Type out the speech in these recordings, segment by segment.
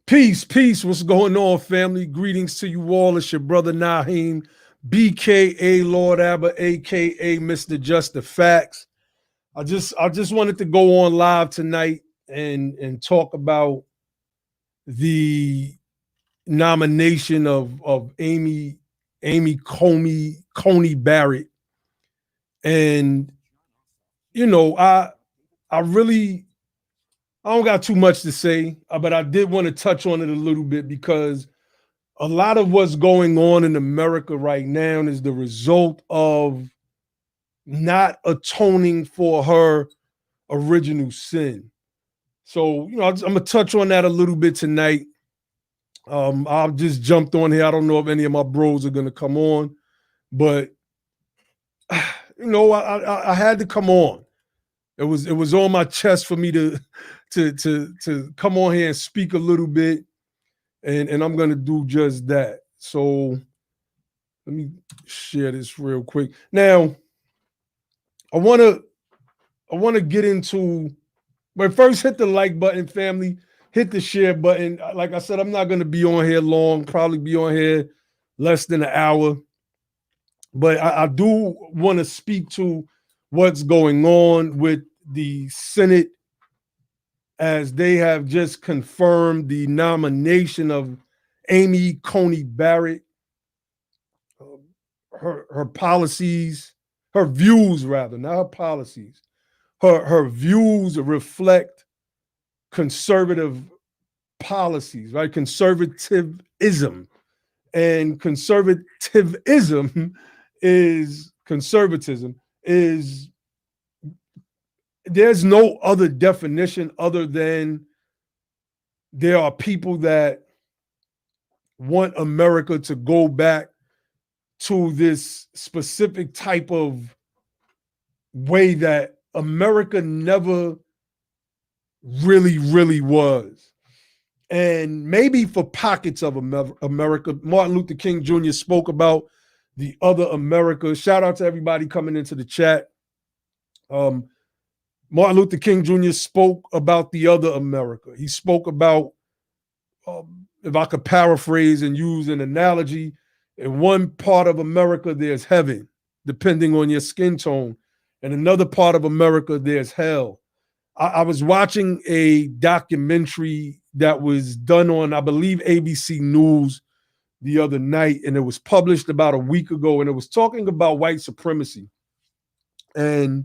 Peace, peace. What's going on, family? Greetings to you all. It's your brother Naheem, BKA Lord Abba, aka Mr. Just the Facts. I just wanted to go on live tonight and talk about the nomination of Amy Coney Barrett. And I really I don't got too much to say, but I did want to touch on it a little bit because a lot of what's going on in America right now is the result of not atoning for her original sin. So, I'm gonna touch on that a little bit tonight. I've just jumped on here. I don't know if any of my bros are gonna come on, but I had to come on. It was on my chest for me to come on here and speak a little bit, and I'm gonna do just that. So let me share this real quick. Now, I wanna get into, but first hit the like button, family. Hit the share button. Like I said, I'm not gonna be on here long. Probably be on here less than an hour. But I do want to speak to what's going on with the Senate as they have just confirmed the nomination of Amy Coney Barrett. Her policies, her views rather, not her policies. Her views reflect conservative policies, right? Conservatism. And conservatism is there's no other definition other than there are people that want America to go back to this specific type of way that America never really was. And maybe for pockets of America, Martin Luther King Jr. spoke about the other America. Shout out to everybody coming into the chat. Martin Luther King Jr. spoke about the other America. He spoke about, if I could paraphrase and use an analogy, in one part of America, there's heaven, depending on your skin tone. And another part of America, there's hell. I was watching a documentary that was done on, I believe, ABC News the other night, and it was published about a week ago, and it was talking about white supremacy. And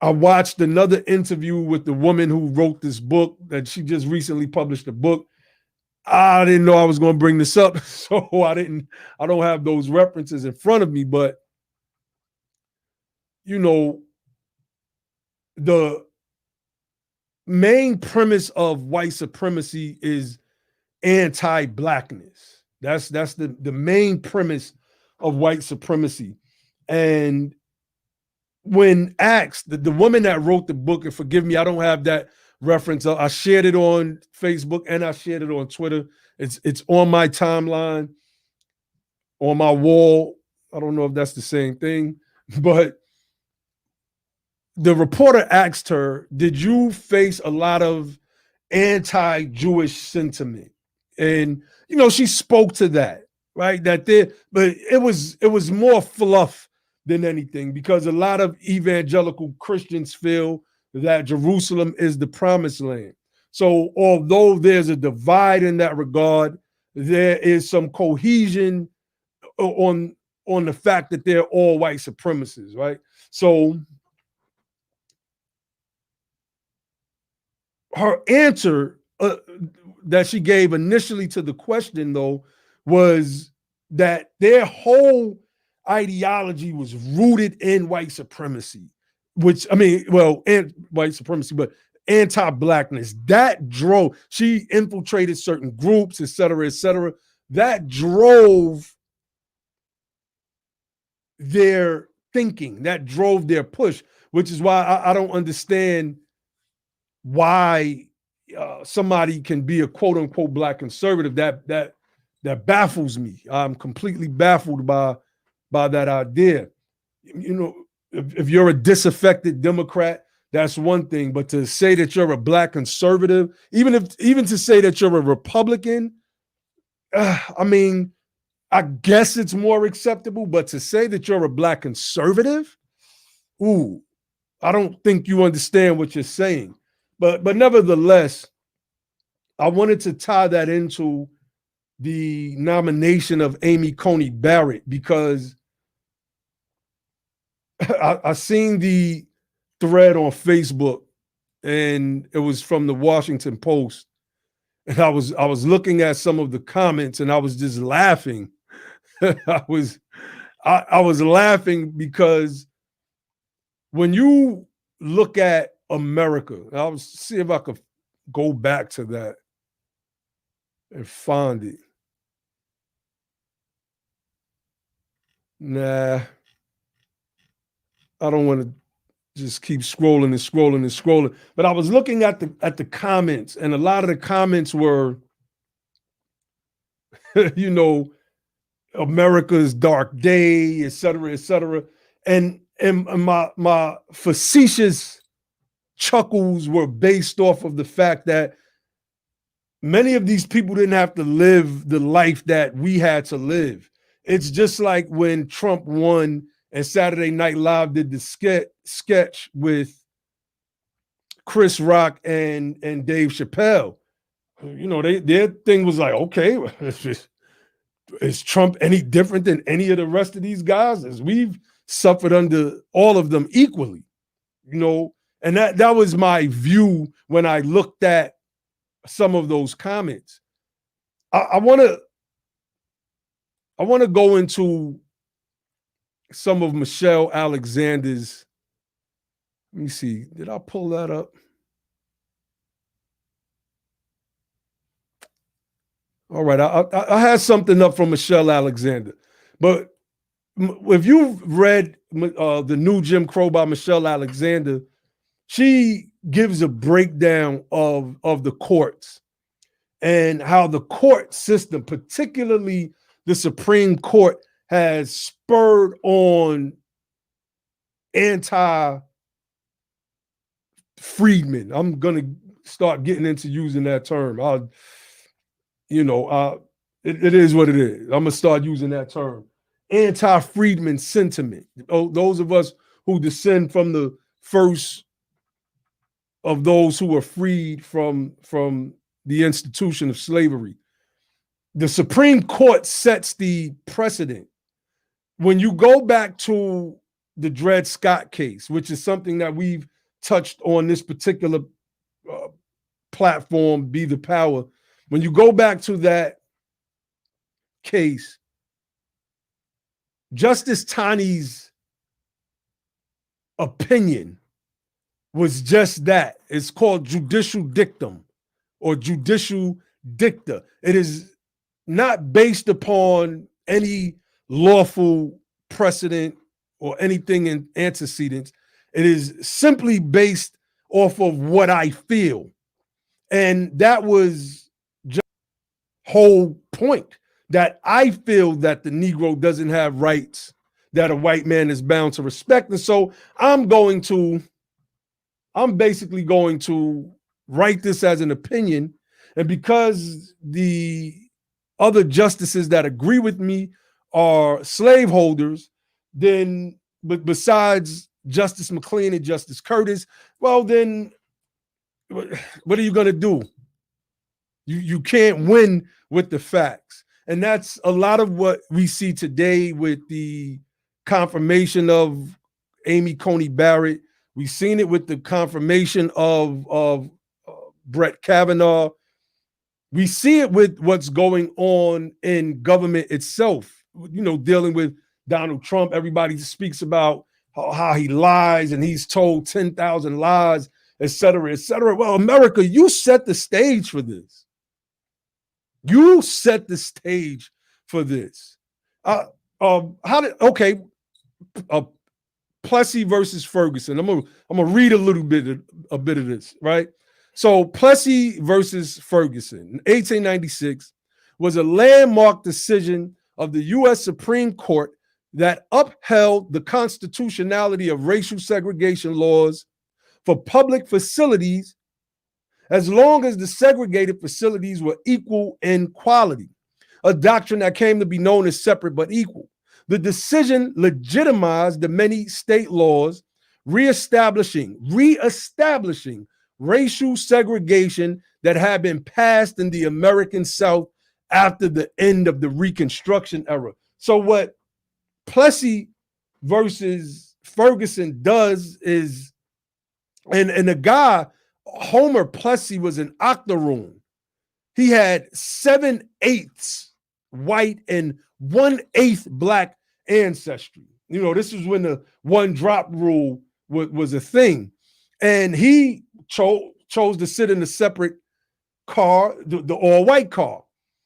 I watched another interview with the woman who wrote this book, that she just recently published a book. I didn't know I was going to bring this up, so I don't have those references in front of me, but the main premise of white supremacy is anti-blackness. That's the main premise of white supremacy. And when asked, the woman that wrote the book, and forgive me, I don't have that reference. I shared it on Facebook and I shared it on Twitter. It's on my timeline, on my wall. I don't know if that's the same thing, but the reporter asked her, did you face a lot of anti-Jewish sentiment? And, she spoke to that, right? But it was more fluff than anything, because a lot of evangelical Christians feel that Jerusalem is the promised land. So although there's a divide in that regard, there is some cohesion on the fact that they're all white supremacists, right? So her answer that she gave initially to the question, though, was that their whole ideology was rooted in white supremacy, and white supremacy, but anti-blackness. That drove, she infiltrated certain groups, et cetera, that drove their thinking, that drove their push, which is why I don't understand why somebody can be a quote unquote black conservative. That baffles me. I'm completely baffled by that idea. If you're a disaffected Democrat, that's one thing. But to say that you're a black conservative, even to say that you're a Republican, I mean, I guess it's more acceptable. But to say that you're a black conservative, ooh, I don't think you understand what you're saying. But nevertheless, I wanted to tie that into the nomination of Amy Coney Barrett because I seen the thread on Facebook and it was from the Washington Post. And I was looking at some of the comments and I was just laughing. I was laughing because when you look at America, I'll see if I could go back to that and find it. Nah, I don't want to just keep scrolling and scrolling and scrolling. But I was looking at the comments, and a lot of the comments were, you know, America's dark day, et cetera, et cetera. And my facetious chuckles were based off of the fact that many of these people didn't have to live the life that we had to live. It's just like when Trump won and Saturday Night Live did the sketch with Chris Rock and Dave Chappelle. You know, their thing was like, okay, is Trump any different than any of the rest of these guys? As we've suffered under all of them equally, you know, and that was my view when I looked at some of those comments. I want to go into some of Michelle Alexander's. Let me see. Did I pull that up? All right. I had something up from Michelle Alexander. But if you've read the new Jim Crow by Michelle Alexander, she gives a breakdown of the courts and how the court system, particularly the Supreme Court, has spurred on anti-freedmen. I'm going to start getting into using that term. It is what it is. I'm going to start using that term. Anti-freedmen sentiment. Those of us who descend from the first of those who were freed from the institution of slavery. The Supreme Court sets the precedent. When you go back to the Dred Scott case, which is something that we've touched on this particular platform, Be the Power, when you go back to that case, Justice Taney's opinion was just that. It's called judicial dictum or judicial dicta. It is not based upon any lawful precedent or anything in antecedents. It is simply based off of what I feel. And that was just the whole point, that I feel that the Negro doesn't have rights that a white man is bound to respect. And so I'm basically going to write this as an opinion. And because the other justices that agree with me are slaveholders, then, but besides Justice McLean and Justice Curtis, well, then what are you going to do? You can't win with the facts. And that's a lot of what we see today with the confirmation of Amy Coney Barrett. We've seen it with the confirmation of Brett Kavanaugh. We see it with what's going on in government itself, you know, dealing with Donald Trump. Everybody speaks about how he lies and he's told 10,000 lies, et cetera, et cetera. Well, America, you set the stage for this. You set the stage for this. Plessy versus Ferguson. I'm gonna read a bit of this, right? So Plessy versus Ferguson in 1896 was a landmark decision of the U.S. Supreme Court that upheld the constitutionality of racial segregation laws for public facilities as long as the segregated facilities were equal in quality, a doctrine that came to be known as separate but equal. The decision legitimized the many state laws reestablishing racial segregation that had been passed in the American South after the end of the Reconstruction era. So what Plessy versus Ferguson does is, and the guy, Homer Plessy, was an octoroon. He had 7/8 white and 1/8 black ancestry. You know, this is when the one drop rule was a thing. And he chose to sit in a separate car, the all-white car,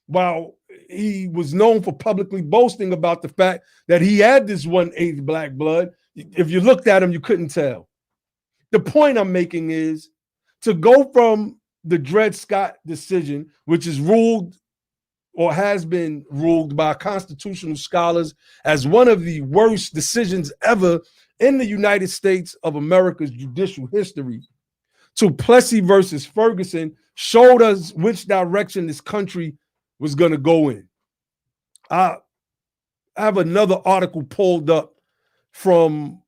while he was known for publicly boasting about the fact that he had this 1/8 black blood. If you looked at him, you couldn't tell. The point I'm making is to go from the Dred Scott decision, which is ruled or has been ruled by constitutional scholars as one of the worst decisions ever in the United States of America's judicial history, to Plessy versus Ferguson, showed us which direction this country was going to go in. I have another article pulled up from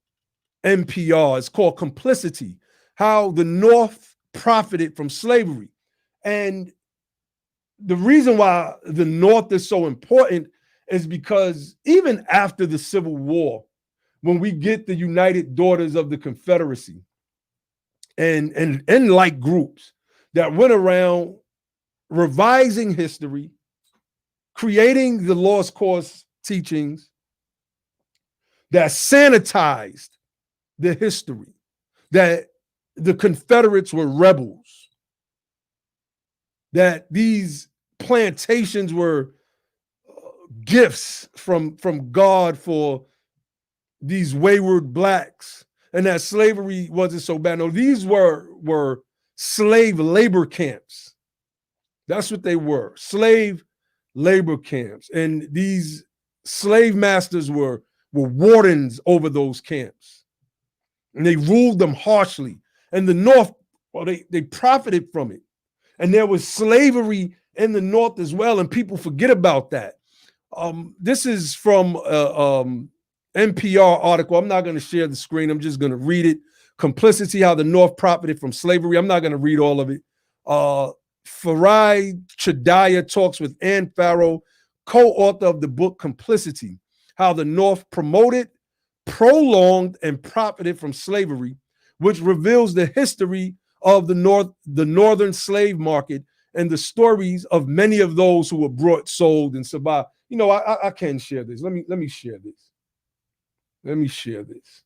NPR. It's called Complicity: How the North Profited from Slavery. And the reason why the North is so important is because even after the Civil War, when we get the United Daughters of the Confederacy and like groups that went around revising history, creating the lost cause teachings that sanitized the history, that the Confederates were rebels, that these plantations were gifts from God for these wayward blacks, and that slavery wasn't so bad. No, these were slave labor camps. That's what they were, slave labor camps. And these slave masters were wardens over those camps. And they ruled them harshly. And the North, well, they profited from it. And there was slavery in the North as well, and people forget about that. This is from NPR article. I'm not going to share the screen. I'm just going to read it. Complicity: How the North Profited from Slavery. I'm not going to read all of it. Farai Chedaya talks with Ann Farrow, co-author of the book Complicity: How the North Promoted, Prolonged, and Profited from Slavery, which reveals the history of the northern slave market and the stories of many of those who were brought, sold, and survived. You know, I can share this. Let me share this. Let me share this.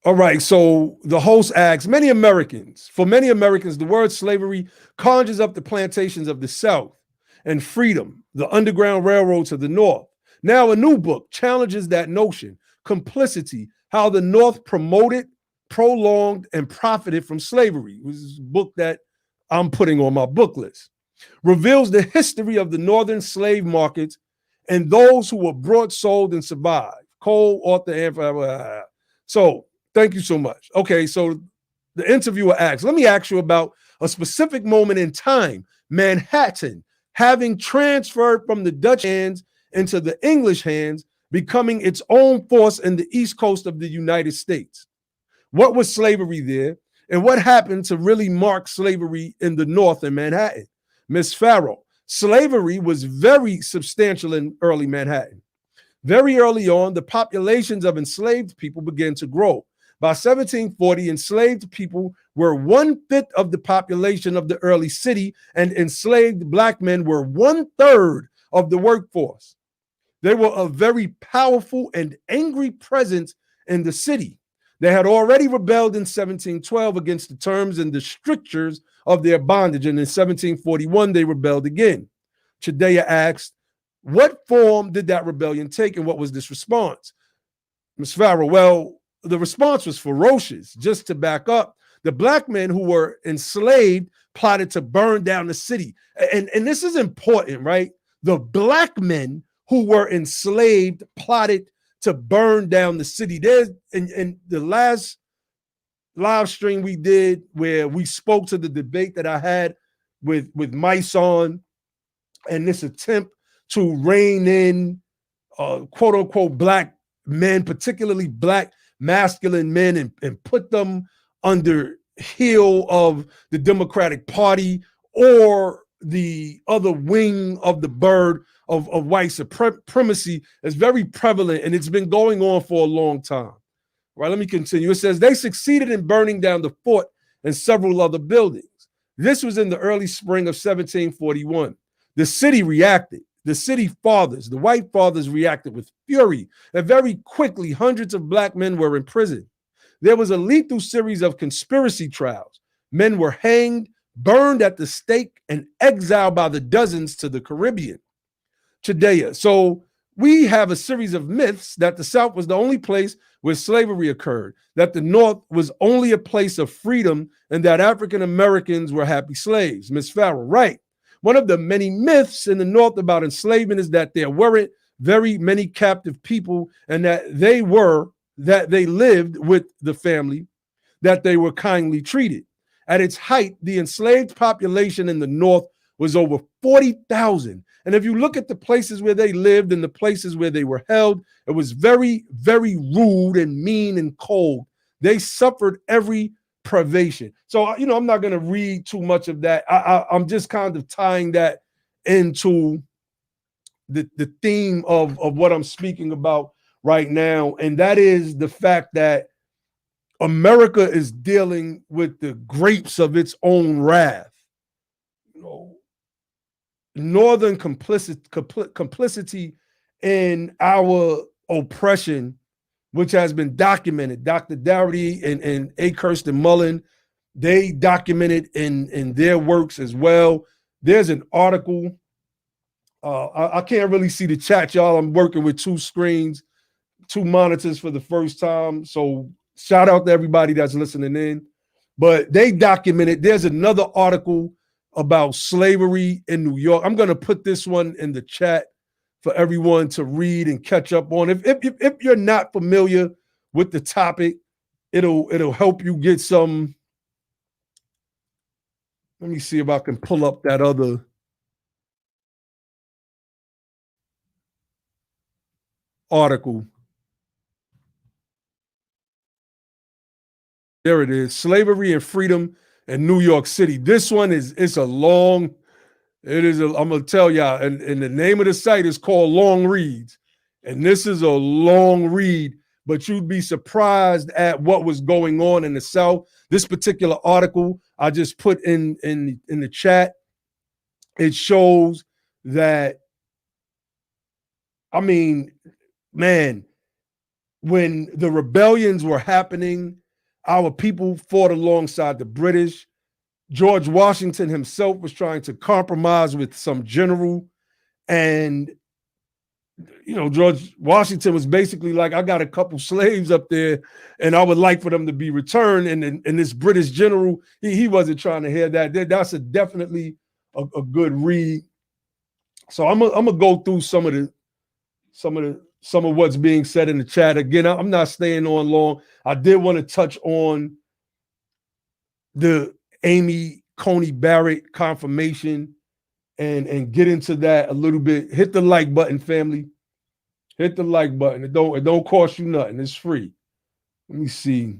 All right, so the host asks, for many Americans, the word slavery conjures up the plantations of the South and freedom, the Underground Railroads of the North. Now a new book challenges that notion, Complicity: How the North Promoted, Prolonged, and Profited from Slavery, which is a book that I'm putting on my book list, reveals the history of the northern slave markets and those who were brought, sold, and survived. Co-author. So thank you so much. Okay, so the interviewer asks, let me ask you about a specific moment in time, Manhattan having transferred from the Dutch hands into the English hands, becoming its own force in the East Coast of the United States. What was slavery there, and what happened to really mark slavery in the North in Manhattan? Ms. Farrow: slavery was very substantial in early Manhattan. Very early on, the populations of enslaved people began to grow. By 1740, enslaved people were 1/5 of the population of the early city, and enslaved black men were 1/3 of the workforce. They were a very powerful and angry presence in the city. They had already rebelled in 1712 against the terms and the strictures of their bondage, and in 1741 they rebelled again. Chedaya asked, what form did that rebellion take, and what was this response? Ms. Farrow: well, the response was ferocious. Just to back up, the black men who were enslaved plotted to burn down the city. And this is important, right? The black men who were enslaved plotted to burn down the city. There's in the last live stream we did where we spoke to the debate that I had with Mice on, and this attempt to rein in quote unquote black men, particularly black masculine men, and put them under heel of the Democratic Party or the other wing of the bird of white supremacy is very prevalent, and it's been going on for a long time. Right, let me continue. It says they succeeded in burning down the fort and several other buildings. This was in the early spring of 1741. The city reacted. The city fathers, the white fathers, reacted with fury, and very quickly hundreds of black men were imprisoned. There was a lethal series of conspiracy trials. Men were hanged, burned at the stake, and exiled by the dozens to the Caribbean. Today, so we have a series of myths that the South was the only place where slavery occurred, that the North was only a place of freedom, and that African Americans were happy slaves. Ms. Farrell, right. One of the many myths in the North about enslavement is that there weren't very many captive people, and that they lived with the family, that they were kindly treated. At its height, the enslaved population in the North was over 40,000. And if you look at the places where they lived and the places where they were held, it was very, very rude and mean and cold. They suffered every privation. So, I'm not going to read too much of that. I'm just kind of tying that into the theme of what I'm speaking about right now. And that is the fact that America is dealing with the grapes of its own wrath. Northern complicity in our oppression, which has been documented. Dr. Dougherty and A. Kirsten Mullen, they documented in their works as well. There's an article. I can't really see the chat, y'all. I'm working with two screens, two monitors for the first time. So shout out to everybody that's listening in. But they documented, there's another article about slavery in New York. I'm going to put this one in the chat for everyone to read and catch up on. If you're not familiar with the topic, it'll help you get some. Let me see if I can pull up that other article. There it is. Slavery and Freedom in New York City. This one it's a long. I'm going to tell y'all, and the name of the site is called Long Reads. And this is a long read, but you'd be surprised at what was going on in the South. This particular article I just put in the chat, it shows that, man, when the rebellions were happening, our people fought alongside the British. George Washington himself was trying to compromise with some general. And, George Washington was basically like, I got a couple slaves up there and I would like for them to be returned. And this British general, he wasn't trying to hear that. That's definitely a good read. So I'm gonna go through some of what's being said in the chat. Again, I'm not staying on long. I did want to touch on the Amy Coney Barrett confirmation and get into that a little bit. Hit the like button, family. Hit the like button. It don't cost you nothing. It's free. Let me see.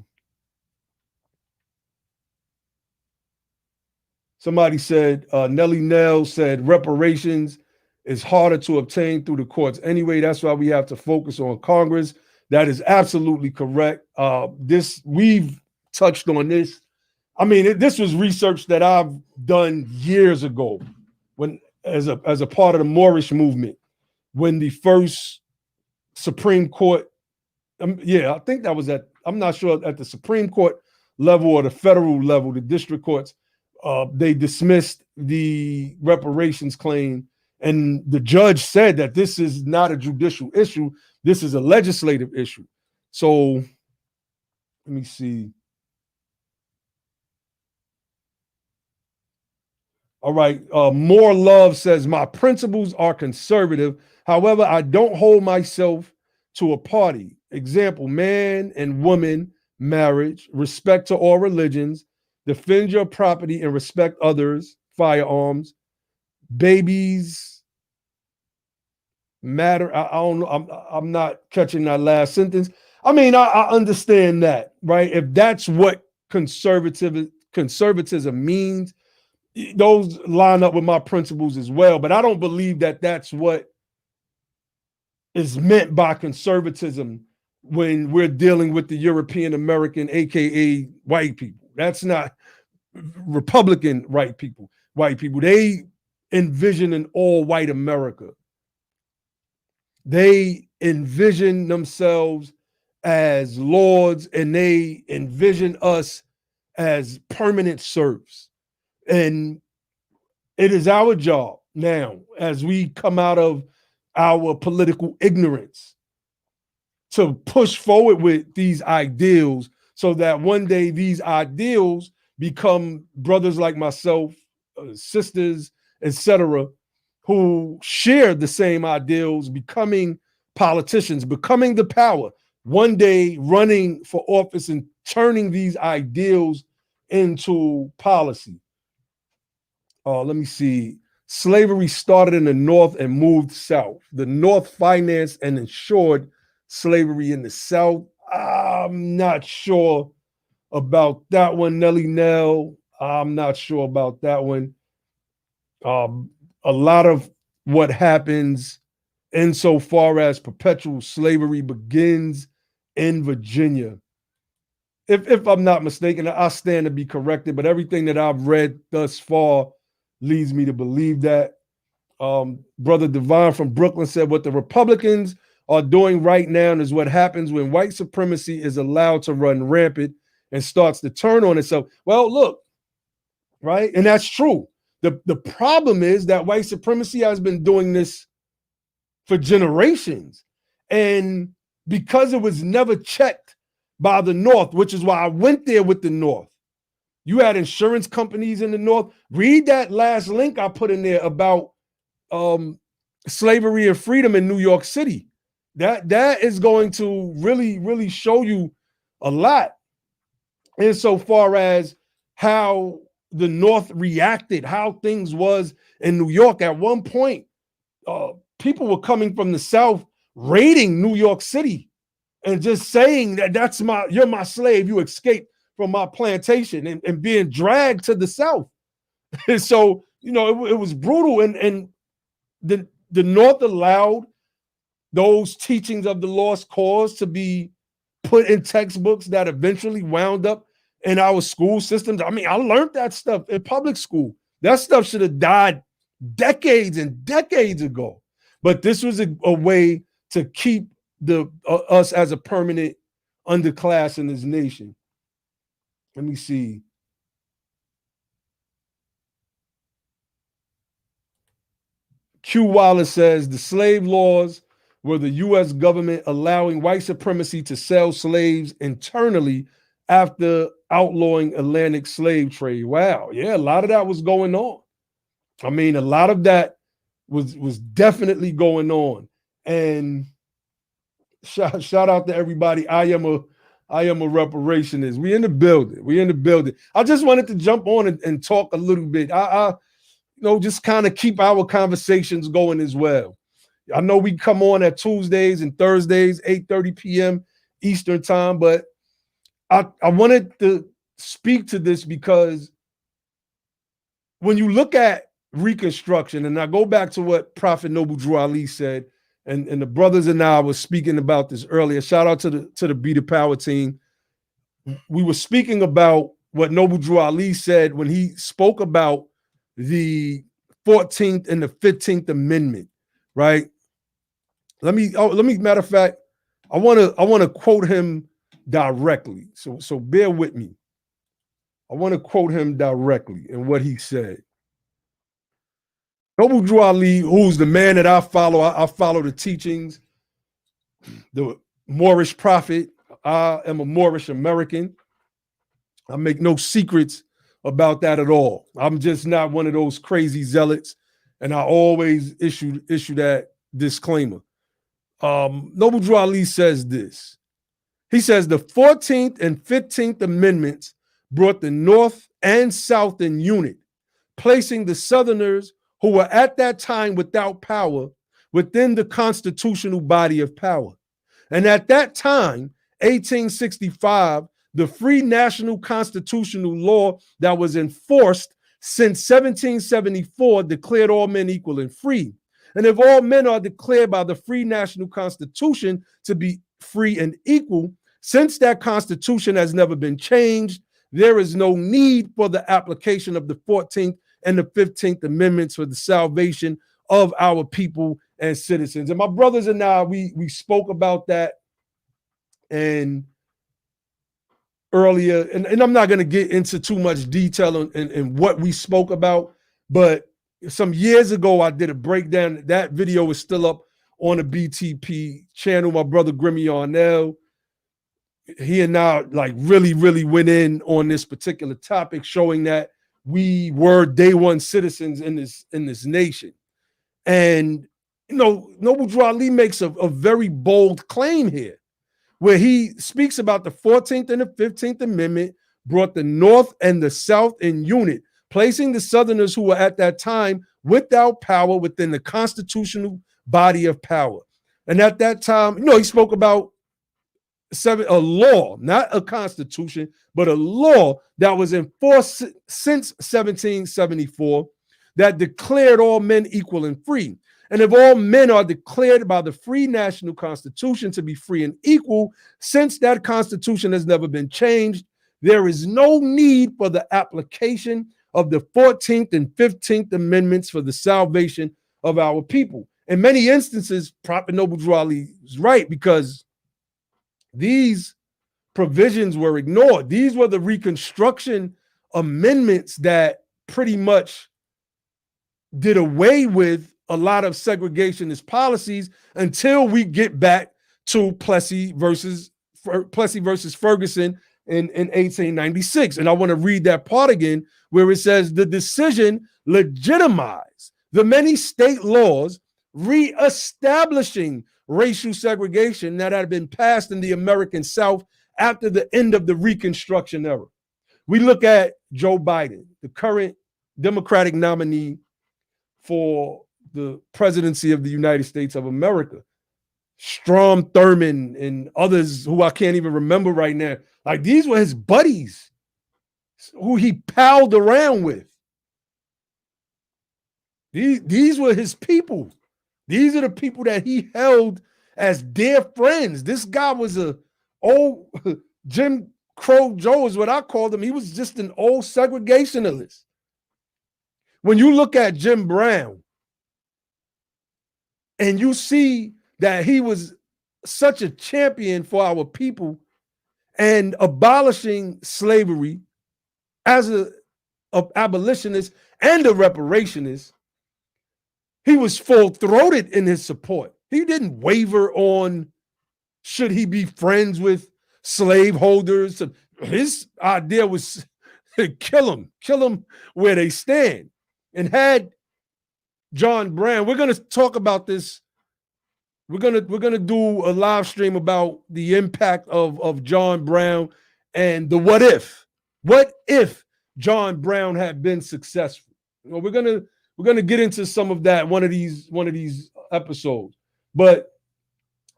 Somebody said, Nellie Nell said reparations is harder to obtain through the courts. Anyway, that's why we have to focus on Congress. That is absolutely correct. We've touched on this. This was research that I've done years ago when as a part of the Moorish movement, when the first Supreme Court, I think that was I'm not sure, at the Supreme Court level or the federal level, the district courts, they dismissed the reparations claim. And the judge said that this is not a judicial issue. This is a legislative issue. So let me see. All right. More Love says, my principles are conservative. However, I don't hold myself to a party. Example, man and woman marriage, respect to all religions, defend your property and respect others, firearms, babies matter. I don't know. I'm not catching that last sentence. I mean, I understand that, right? If that's what conservatism means, those line up with my principles as well. But I don't believe that that's what is meant by conservatism when we're dealing with the European American, aka white people. That's not Republican white people. They envision an all-white America. They envision themselves as lords, and they envision us as permanent serfs. And it is our job now, as we come out of our political ignorance, to push forward with these ideals so that one day these ideals become brothers like myself, sisters, etc., who share the same ideals, becoming politicians, becoming the power, one day running for office and turning these ideals into policy. Let me see. Slavery started in the North and moved south. The North financed and ensured slavery in the South. I'm not sure about that one, Nelly Nell. I'm not sure about that one. A lot of what happens insofar as perpetual slavery begins in Virginia. If I'm not mistaken, I stand to be corrected, but everything that I've read thus far leads me to believe that. Brother Divine from Brooklyn said, what the Republicans are doing right now is what happens when white supremacy is allowed to run rampant and starts to turn on itself. Well, look, right? And that's true. The problem is that white supremacy has been doing this for generations. And because it was never checked by the North, which is why I went there with the North. You had insurance companies in the North. Read that last link I put in there about slavery and freedom in New York City. That is going to really, really show you a lot insofar as how the North reacted, how things was in New York. At one point, people were coming from the South raiding New York City and just saying that you're my slave, you escaped from my plantation, and being dragged to the South. And so, it was brutal. And the North allowed those teachings of the lost cause to be put in textbooks that eventually wound up in our school systems. I mean, I learned that stuff in public school. That stuff should have died decades and decades ago. But this was a way to keep us as a permanent underclass in this nation. Let me see. Q Wallace says the slave laws were the U.S. government allowing white supremacy to sell slaves internally after outlawing Atlantic slave trade. Wow. Yeah, a lot of that was going on. I mean, a lot of that was definitely going on. And shout out to everybody. I am a reparationist. We in the building. I just wanted to jump on and talk a little bit. I just kind of keep our conversations going as well. I know we come on at Tuesdays and Thursdays, 8:30 p.m. Eastern time, but I wanted to speak to this because when you look at Reconstruction, and I go back to what Prophet Noble Drew Ali said, and the brothers and I were speaking about this earlier. Shout out to the Be the Power team. We were speaking about what Noble Drew Ali said when he spoke about the 14th and the 15th Amendment, right? Let me matter of fact, I want to quote him directly. So bear with me. I want to quote him directly in what he said. Noble Drew Ali, who's the man that I follow the teachings, the Moorish prophet. I am a Moorish American. I make no secrets about that at all. I'm just not one of those crazy zealots, and I always issue that disclaimer. Noble Drew Ali says this. He says the 14th and 15th Amendments brought the North and South in unit, placing the Southerners who were at that time without power within the constitutional body of power. And at that time, 1865, the free national constitutional law that was enforced since 1774 declared all men equal and free. And if all men are declared by the free national constitution to be free and equal, since that constitution has never been changed, there is no need for the application of the 14th and the 15th Amendments for the salvation of our people and citizens. And my brothers and I, we spoke about that and earlier, and I'm not going to get into too much detail in what we spoke about, but some years ago, I did a breakdown. That video is still up on the BTP channel. My brother Grimmy Arnell, he and I like really went in on this particular topic, showing that we were day one citizens in this nation. And, you know, Noble Drew Ali makes a very bold claim here, where he speaks about the 14th and the 15th Amendment brought the North and the South in unit, placing the Southerners who were at that time without power within the constitutional body of power. And at that time, you know, he spoke about a law, not a constitution, but a law that was enforced since 1774 that declared all men equal and free. And if all men are declared by the free national constitution to be free and equal, since that constitution has never been changed, there is no need for the application of the 14th and 15th Amendments for the salvation of our people. In many instances, Prophet Noble Drew Ali is right, because these provisions were ignored. These were the Reconstruction amendments that pretty much did away with a lot of segregationist policies until we get back to Plessy versus Ferguson in 1896. And I want to read that part again, where it says the decision legitimized the many state laws reestablishing racial segregation that had been passed in the American South after the end of the Reconstruction era. We look at Joe Biden, the current Democratic nominee for the presidency of the United States of America. Strom Thurmond and others who I can't even remember right now. Like, these were his buddies who he palled around with. These were his people. These are the people that he held as dear friends. This guy was a old Jim Crow Joe is what I called him. He was just an old segregationalist. When you look at Jim Brown and you see that he was such a champion for our people and abolishing slavery as an abolitionist and a reparationist, he was full-throated in his support. He didn't waver on should he be friends with slaveholders. His idea was kill them where they stand. And had John Brown, we're going to talk about this. We're gonna do a live stream about the impact of John Brown and the what if. What if John Brown had been successful? You know, we're gonna get into some of that one of these episodes. But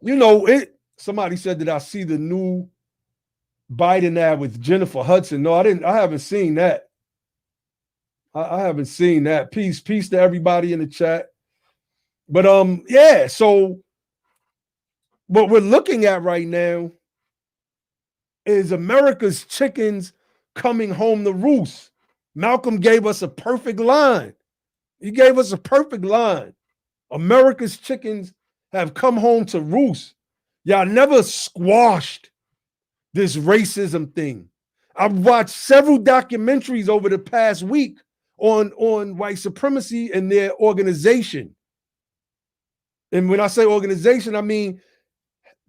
you know, somebody said that I see the new Biden ad with Jennifer Hudson. No, I didn't. I haven't seen that. I haven't seen that. Peace to everybody in the chat. But yeah, so what we're looking at right now is America's chickens coming home to roost. Malcolm gave us a perfect line. He gave us a perfect line. America's chickens have come home to roost. Y'all never squashed this racism thing. I've watched several documentaries over the past week on white supremacy and their organization. And when I say organization, I mean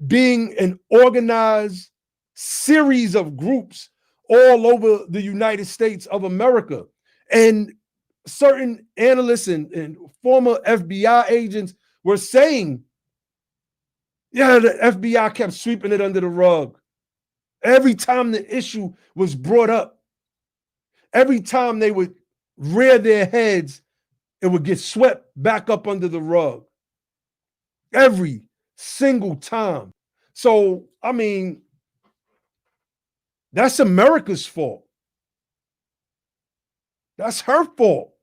being an organized series of groups all over the United States of America. And certain analysts and former FBI agents were saying Yeah, the FBI kept sweeping it under the rug. Every time the issue was brought up, every time they would rear their heads, it would get swept back up under the rug. Every single time. So, I mean, that's America's fault. That's her fault.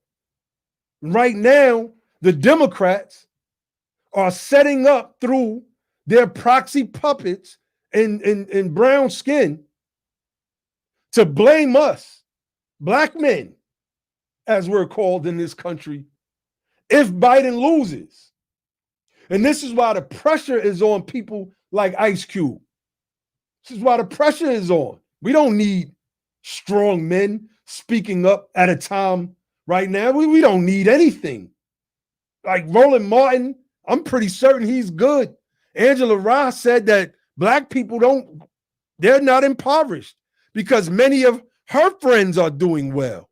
Right now, the Democrats are setting up through their proxy puppets in brown skin to blame us, black men, as we're called in this country, if Biden loses. And this is why the pressure is on people like Ice Cube. This is why the pressure is on. We don't need strong men speaking up at a time right now. We don't need anything. Like Roland Martin, I'm pretty certain he's good. Angela Ross said that black people they're not impoverished because many of her friends are doing well.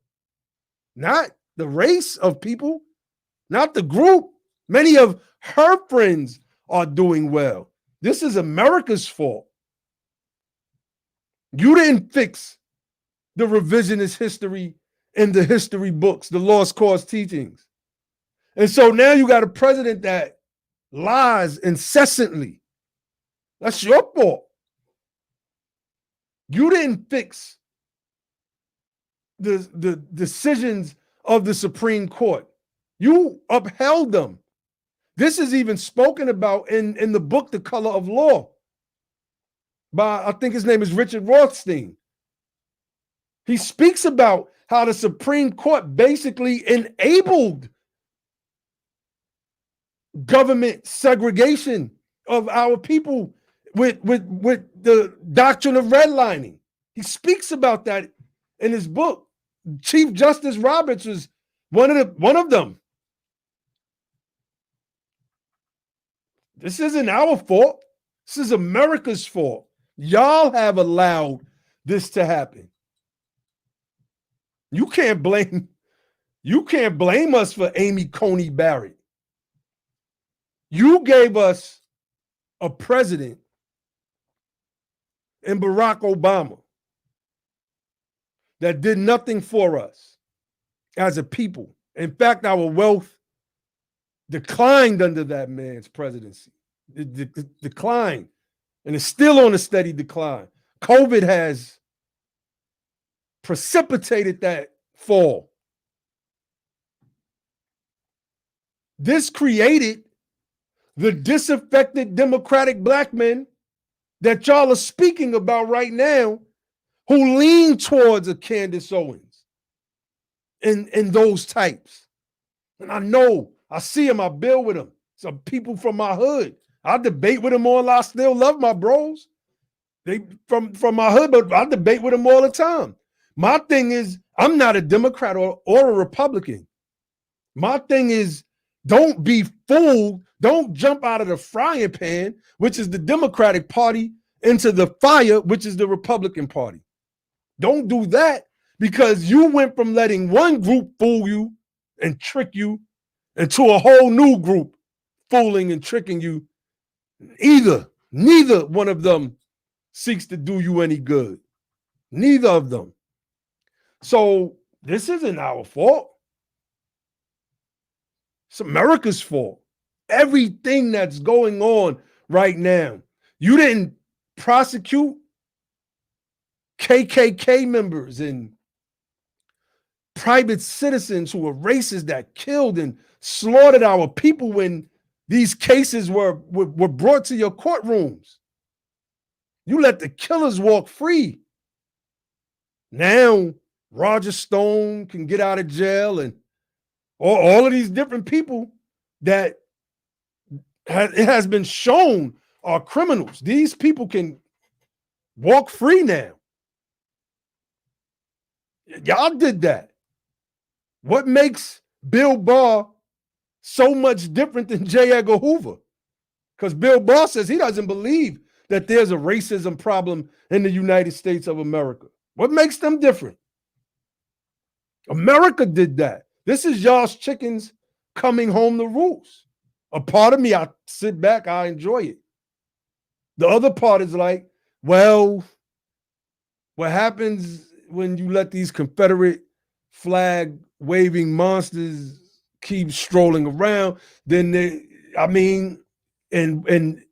Not the race of people, not the group. Many of her friends are doing well. This is America's fault. You didn't fix the revisionist history in the history books, the lost cause teachings. And so now you got a president that lies incessantly. That's your fault. You didn't fix the decisions of the Supreme Court. You upheld them. This is even spoken about in the book, The Color of Law, by, I think his name is Richard Rothstein. He speaks about how the Supreme Court basically enabled government segregation of our people with the doctrine of redlining. He speaks about that in his book. Chief Justice Roberts was one of them. This isn't our fault. This is America's fault. Y'all have allowed this to happen. You can't blame us for Amy Coney Barrett. You gave us a president in Barack Obama that did nothing for us as a people. In fact, our wealth declined under that man's presidency. It declined, and it's still on a steady decline. COVID has precipitated that fall. This created the disaffected Democratic black men that y'all are speaking about right now, who lean towards a Candace Owens and those types. And I see them, I build with them. Some people from my hood. I debate with them all. I still love my bros. They from my hood, but I debate with them all the time. My thing is, I'm not a Democrat or a Republican. My thing is, don't be fooled. Don't jump out of the frying pan, which is the Democratic Party, into the fire, which is the Republican Party. Don't do that, because you went from letting one group fool you and trick you into a whole new group fooling and tricking you. Neither one of them seeks to do you any good. Neither of them. So this isn't our fault. It's America's fault. Everything that's going on right now. You didn't prosecute KKK members and private citizens who were racist that killed and slaughtered our people when these cases were brought to your courtrooms. You let the killers walk free. Now, Roger Stone can get out of jail, and all of these different people that it has been shown are criminals. These people can walk free now. Y'all did that. What makes Bill Barr so much different than J. Edgar Hoover? Because Bill Barr says he doesn't believe that there's a racism problem in the United States of America. What makes them different? America did that. This is y'all's chickens coming home to roost. A part of me, I sit back, I enjoy it. The other part is like, well, what happens when you let these Confederate flag waving monsters keep strolling around? Then and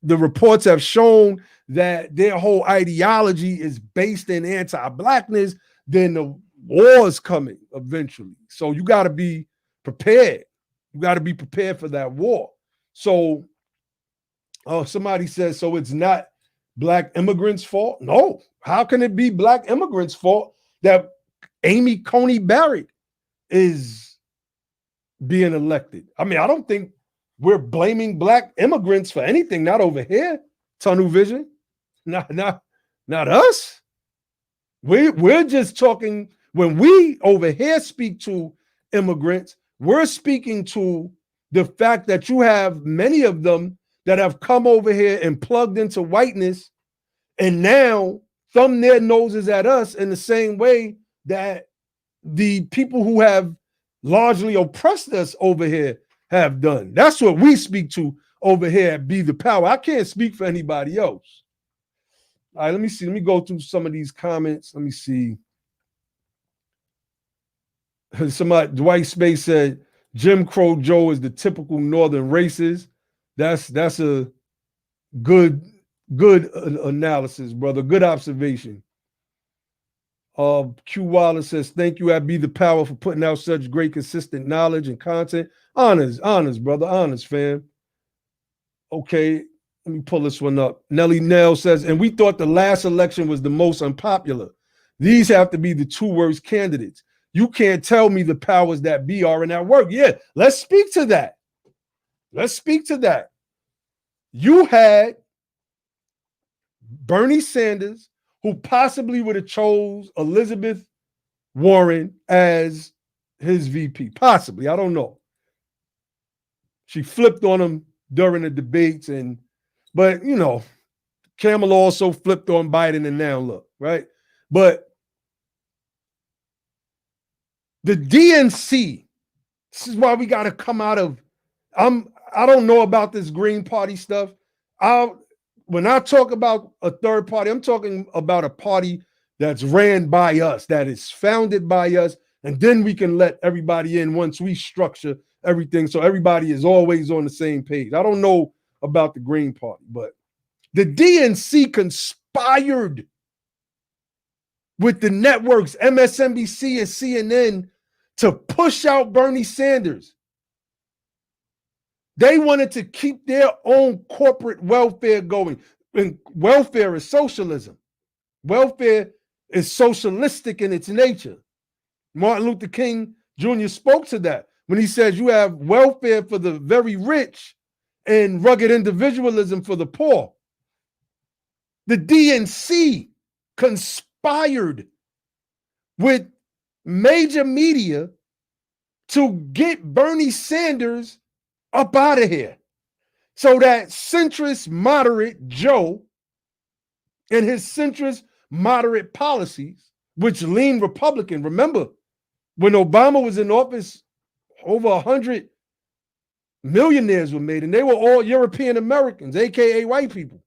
the reports have shown that their whole ideology is based in anti-blackness. Then the war is coming eventually. So you got to be prepared. You got to be prepared for that war. So, somebody says, so it's not Black immigrants' fault? No. How can it be Black immigrants' fault that Amy Coney Barrett is being elected? I mean, I don't think we're blaming Black immigrants for anything. Not over here, tunnel vision. Not us. We're just talking, when we over here speak to immigrants, we're speaking to the fact that you have many of them that have come over here and plugged into whiteness and now thumb their noses at us in the same way that the people who have largely oppressed us over here have done. That's what we speak to over here at Be the Power. I can't speak for anybody else. All right, let me see. Let me go through some of these comments. Let me see. Somebody, Dwight Space said, Jim Crow Joe is the typical Northern racist. That's a good analysis, brother. Good observation. Q Wallace says, thank you, I Be the Power, for putting out such great, consistent knowledge and content. Honors, brother. Honors, fam. Okay, let me pull this one up. Nellie Nell says, and we thought the last election was the most unpopular. These have to be the two worst candidates. You can't tell me the powers that be are in at work. Yeah, let's speak to that. Let's speak to that. You had Bernie Sanders, who possibly would have chose Elizabeth Warren as his VP. Possibly, I don't know. She flipped on him during the debates, but you know, Kamala also flipped on Biden, and now look, right? But the DNC, this is why we got to come out of, I don't know about this Green Party stuff. When I talk about a third party, I'm talking about a party that's ran by us, that is founded by us, and then we can let everybody in once we structure everything so everybody is always on the same page. I don't know about the Green Party, but the DNC conspired with the networks, MSNBC and CNN, to push out Bernie Sanders. They wanted to keep their own corporate welfare going. And welfare is socialism. Welfare is socialistic in its nature. Martin Luther King Jr. spoke to that when he says you have welfare for the very rich and rugged individualism for the poor. The DNC conspired with major media to get Bernie Sanders up out of here so that centrist moderate Joe and his centrist moderate policies, which lean Republican. Remember, when Obama was in office, over 100 millionaires were made, and they were all European Americans, aka white people.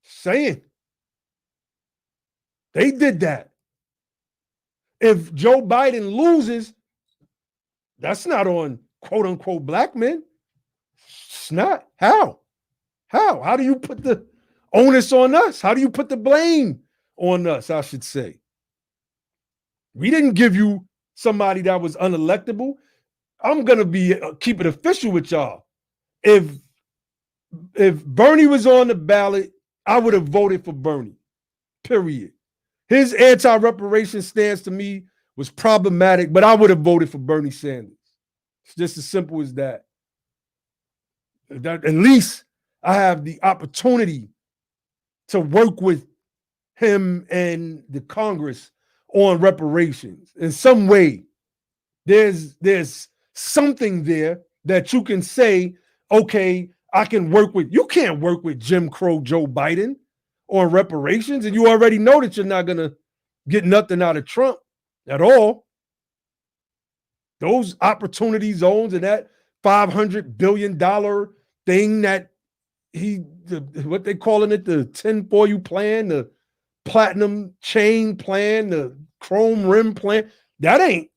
Saying they did that. If Joe Biden loses, that's not on quote unquote black men. It's not. How? How do you put the onus on us? How do you put the blame on us, I should say? We didn't give you somebody that was unelectable. I'm going to be keep it official with y'all. If Bernie was on the ballot, I would have voted for Bernie, period. His anti-reparation stance to me was problematic, but I would have voted for Bernie Sanders. It's just as simple as that. At least I have the opportunity to work with him and the Congress on reparations. In some way, there's something there that you can say, okay, I can work with. You can't work with Jim Crow Joe Biden on reparations, and you already know that you're not going to get nothing out of Trump at all. Those opportunity zones and that $500 billion thing that what they calling it, the 10 for you plan, the platinum chain plan, the chrome rim plan. That ain't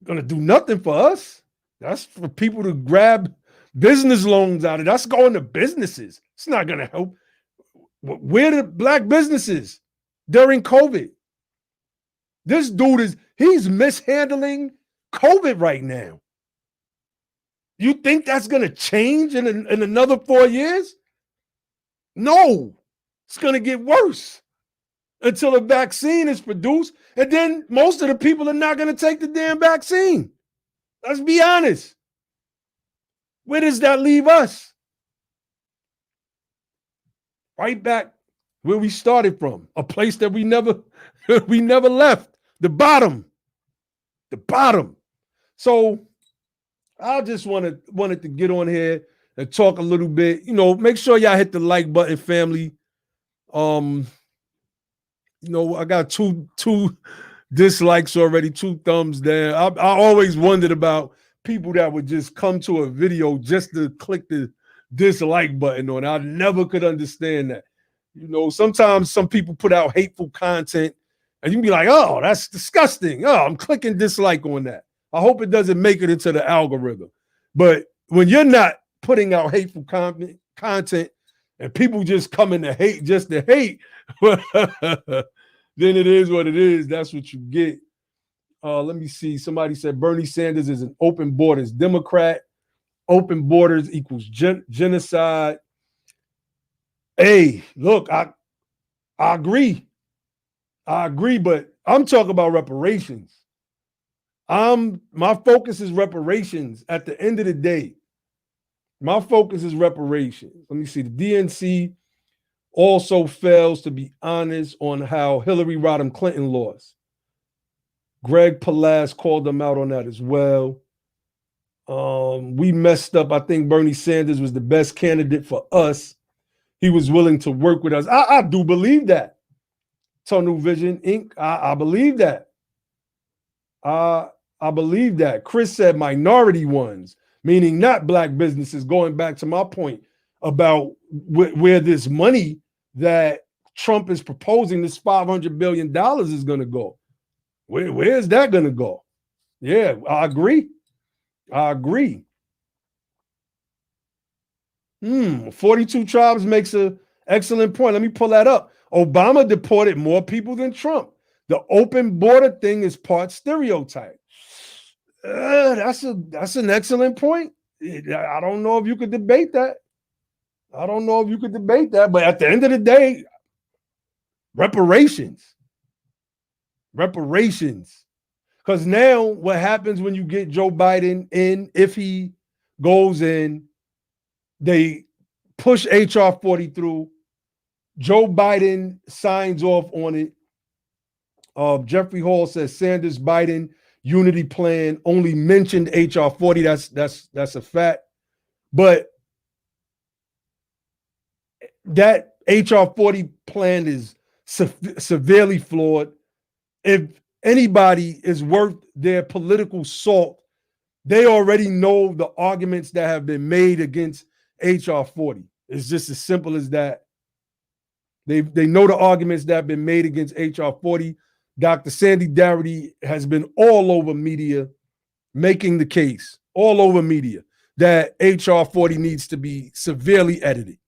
gonna do nothing for us. That's for people to grab business loans out of. That's going to businesses. It's not gonna help. Where the black businesses during COVID? This dude he's mishandling COVID right now. You think that's going to change in another 4 years? No, it's going to get worse until a vaccine is produced. And then most of the people are not going to take the damn vaccine. Let's be honest. Where does that leave us? Right back where we started from, a place that we never left. The bottom. So I just wanted to get on here and talk a little bit. You know, make sure y'all hit the like button, family. You know, I got two dislikes already, 2 thumbs down. I always wondered about people that would just come to a video just to click the dislike button on it. I never could understand that. You know, sometimes some people put out hateful content and you can be like, oh, that's disgusting. Oh, I'm clicking dislike on that. I hope it doesn't make it into the algorithm. But when you're not putting out hateful content and people just coming to hate just to hate, then it is what it is. That's what you get. Let me see. Somebody said Bernie Sanders is an open borders Democrat. Open borders equals genocide. Hey, look, I agree. But I'm talking about reparations. My focus is reparations at the end of the day. My focus is reparations. Let me see. The DNC also fails to be honest on how Hillary Rodham Clinton lost. Greg Palast called them out on that as well. We messed up. I think Bernie Sanders was the best candidate for us. He was willing to work with us. I do believe that. Tunnel Vision Inc. I believe that. I believe that. Chris said minority ones, meaning not black businesses, going back to my point about where this money that Trump is proposing, this $500 billion is going to go. Where is that going to go? Yeah, I agree. 42 tribes makes an excellent point. Let me pull that up. Obama deported more people than Trump. The open border thing is part stereotype. That's an excellent point. I don't know if you could debate that. But at the end of the day, reparations. Because now what happens when you get Joe Biden in, if he goes in, they push HR 40 through. Joe Biden signs off on it. Jeffrey Hall says Sanders Biden unity plan only mentioned HR 40. That's a fact. But that HR 40 plan is severely flawed. If anybody is worth their political salt, they already know the arguments that have been made against HR 40. It's just as simple as that. They know the arguments that have been made against HR 40. Dr. Sandy Darity has been all over media making the case, all over media, that HR 40 needs to be severely edited.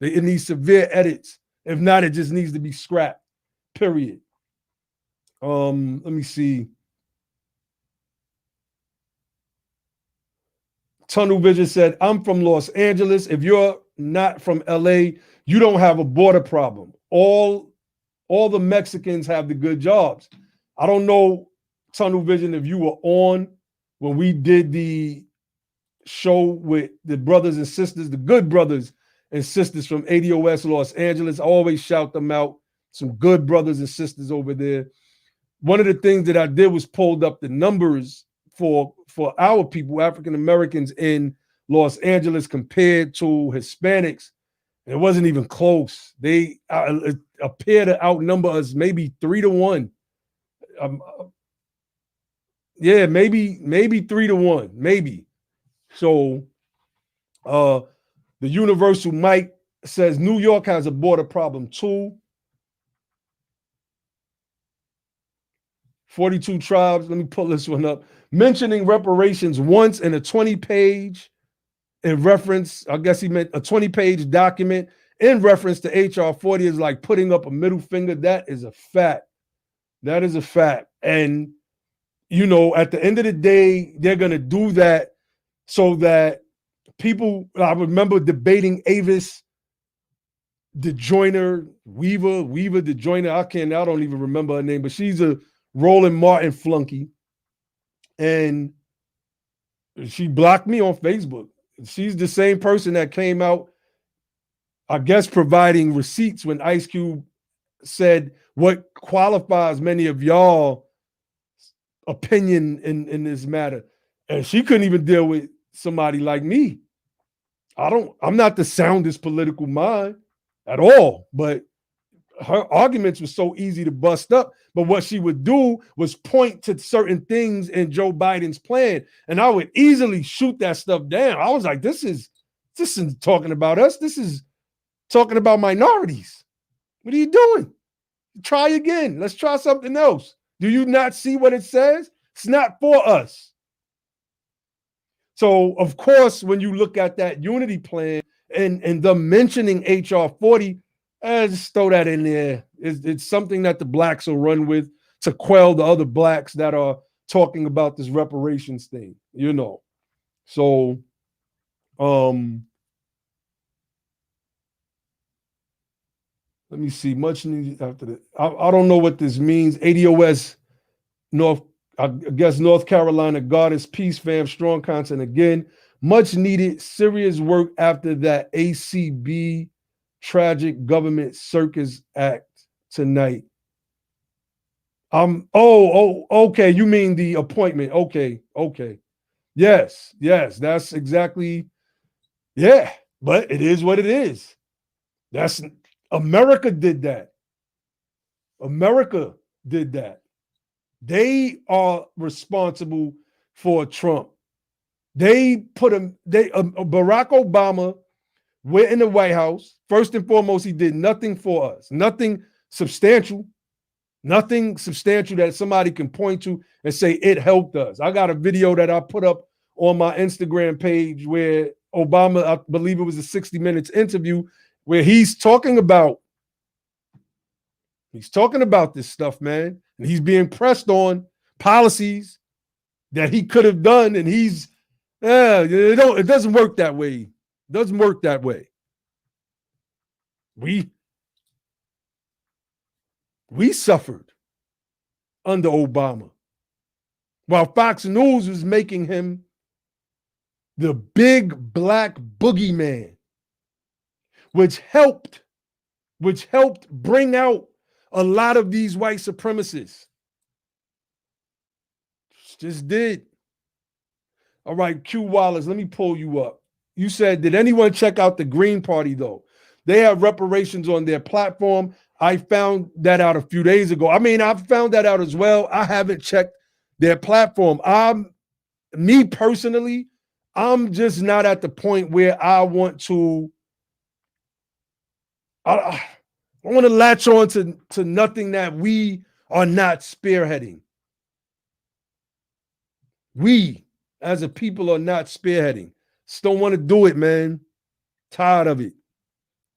It needs severe edits. If not, it just needs to be scrapped, period. Let me see. Tunnel Vision said, I'm from Los Angeles. If you're not from LA, you don't have a border problem. All the Mexicans have the good jobs. I don't know, Tunnel Vision, if you were on when we did the show with the brothers and sisters, the good brothers and sisters from ADOS Los Angeles. I always shout them out. Some good brothers and sisters over there. One of the things that I did was pulled up the numbers for our people, African Americans in Los Angeles compared to Hispanics. It wasn't even close. They appear to outnumber us maybe 3-1. Yeah, maybe 3-1, maybe. So The Universal Mike says New York has a border problem too. 42 tribes. Let me pull this one up. Mentioning reparations once in a 20-page in reference, I guess he meant a 20-page document in reference to HR 40 is like putting up a middle finger. That is a fact. That is a fact. And, you know, at the end of the day, they're going to do that so that people, I remember debating Avis DeJoyner, Weaver DeJoyner. I don't even remember her name, but she's a Roland Martin flunky. And she blocked me on Facebook. She's the same person that came out, I guess, providing receipts when Ice Cube said what qualifies many of y'all opinion in this matter. And she couldn't even deal with somebody like me. I'm not the soundest political mind at all, but her arguments were so easy to bust up. But what she would do was point to certain things in Joe Biden's plan, and I would easily shoot that stuff down. I was like, this isn't talking about us. This is talking about minorities. What are you doing? Try again. Let's try something else. Do you not see what it says? It's not for us. So, of course, when you look at that unity plan and the mentioning HR 40, just throw that in there. It's something that the blacks will run with to quell the other blacks that are talking about this reparations thing, you know. So, let me see. Much needed after that. I don't know what this means. ADOS I guess North Carolina Goddess Peace Fam strong content again. Much needed serious work after that ACB tragic government circus act tonight. Okay. You mean the appointment? Okay. Yes, that's exactly. Yeah, but it is what it is. That's America did that. America did that. They are responsible for Trump. They put him. Barack Obama went in the White House. First and foremost, he did nothing for us. Nothing substantial. Nothing substantial that somebody can point to and say it helped us. I got a video that I put up on my Instagram page where Obama, I believe it was a 60 Minutes interview, where he's talking about this stuff, man. And he's being pressed on policies that he could have done, and it doesn't work that way. It doesn't work that way. We suffered under Obama, while Fox News was making him the big black boogeyman, which helped bring out a lot of these white supremacists. Just did. All right, Q Wallace, let me pull you up. You said, did anyone check out the Green Party, though? They have reparations on their platform. I found that out a few days ago. I mean, I found that out as well. I haven't checked their platform. Me personally, I'm just not at the point where I want to. I want to latch on to nothing that we are not spearheading. We, as a people, are not spearheading. Just don't want to do it, man. Tired of it.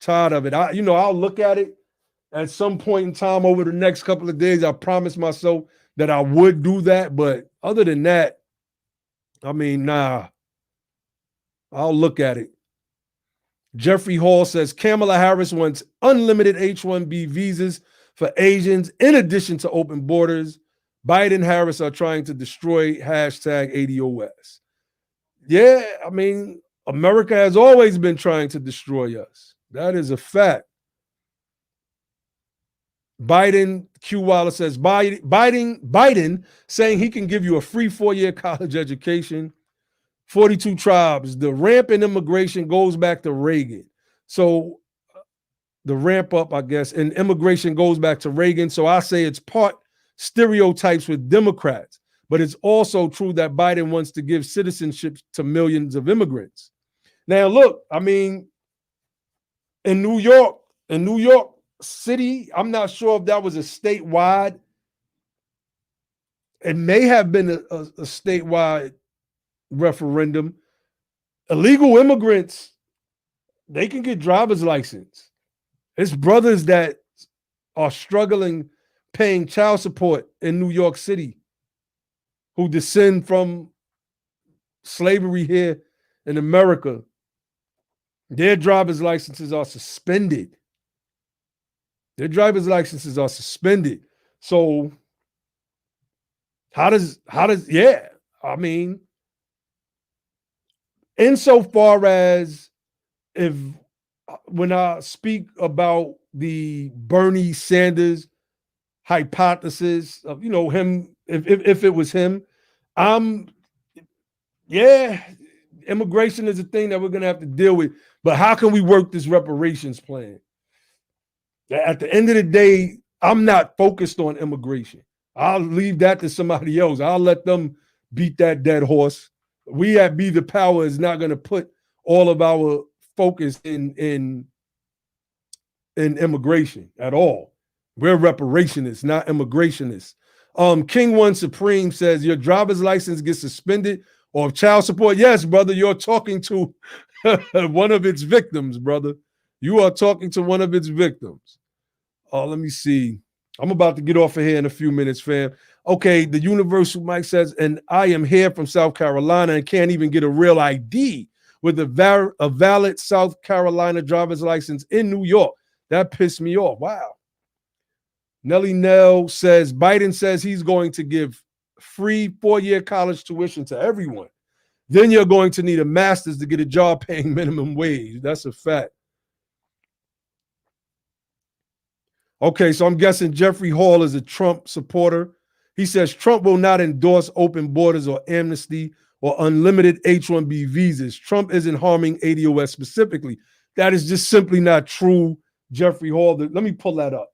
I'll look at it at some point in time over the next couple of days. I promised myself that I would do that. But other than that, I mean, nah. I'll look at it. Jeffrey Hall says Kamala Harris wants unlimited H-1B visas for Asians in addition to open borders. Biden and Harris are trying to destroy #ADOS. Yeah, I mean, America has always been trying to destroy us. That is a fact. Biden, Q Wallace says, Biden saying he can give you a free 4-year college education. 42 tribes. The ramp in immigration goes back to Reagan. So the ramp up, I guess, in immigration goes back to Reagan. So I say it's part stereotypes with Democrats, but it's also true that Biden wants to give citizenship to millions of immigrants. Now, look, I mean, in New York City, I'm not sure if that was a statewide. It may have been a statewide referendum. Illegal immigrants, they can get driver's license. It's brothers that are struggling paying child support in New York City who descend from slavery here in America. Their driver's licenses are suspended. So how does yeah, I mean, insofar as if when I speak about the Bernie Sanders hypothesis of, you know, him, if it was him, yeah, immigration is a thing that we're gonna have to deal with. But how can we work this reparations plan? At the end of the day, I'm not focused on immigration. I'll leave that to somebody else. I'll let them beat that dead horse. We at Be the Power is not going to put all of our focus in immigration at all. We're reparationists, not immigrationists. King One Supreme says your driver's license gets suspended or child support. Yes, brother, you're talking to one of its victims, brother. You are talking to one of its victims. Let me see. I'm about to get off of here in a few minutes, fam. Okay, the Universal Mike says, and I am here from South Carolina and can't even get a real ID with a valid South Carolina driver's license in New York. That pissed me off. Wow. Nellie Nell says, Biden says he's going to give free 4-year college tuition to everyone. Then you're going to need a master's to get a job paying minimum wage. That's a fact. Okay, so I'm guessing Jeffrey Hall is a Trump supporter. He says Trump will not endorse open borders or amnesty or unlimited H-1B visas. Trump isn't harming ADOS specifically. That is just simply not true, Jeffrey Hall. Let me pull that up.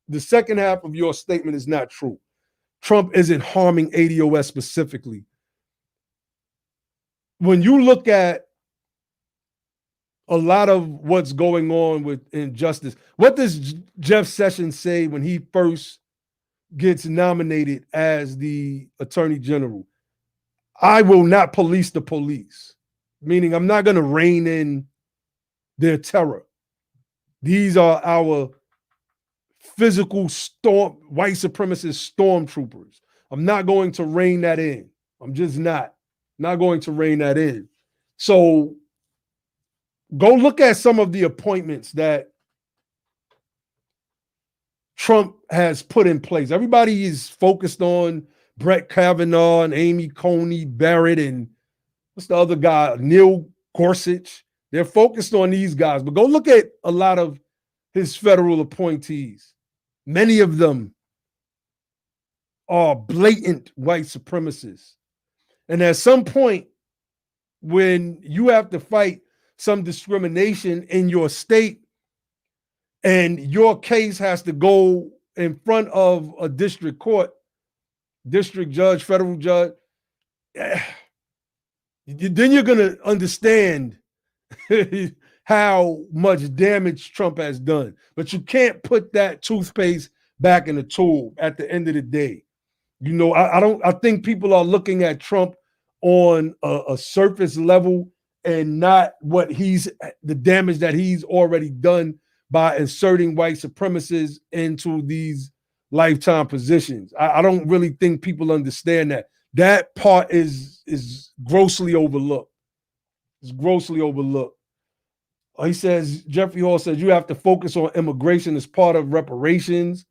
The second half of your statement is not true. Trump isn't harming ADOS specifically. When you look at a lot of what's going on with injustice, what does Jeff Sessions say when he first gets nominated as the Attorney General? I will not police the police, meaning I'm not going to rein in their terror. These are our physical white supremacist stormtroopers. I'm not going to rein that in. I'm just not going to rein that in. So go look at some of the appointments that Trump has put in place. Everybody is focused on Brett Kavanaugh and Coney Barret and what's the other guy, Neil Gorsuch. They're focused on these guys, but go look at a lot of his federal appointees. Many of them are blatant white supremacists. And at some point, when you have to fight some discrimination in your state and your case has to go in front of a district court, district judge, federal judge, then you're going to understand how much damage Trump has done. But you can't put that toothpaste back in the tube at the end of the day. You know, I think people are looking at Trump on a surface level and not the damage that he's already done by inserting white supremacists into these lifetime positions. I don't really think people understand that. That part is grossly overlooked. It's grossly overlooked. He says, Jeffrey Hall says, you have to focus on immigration as part of reparations.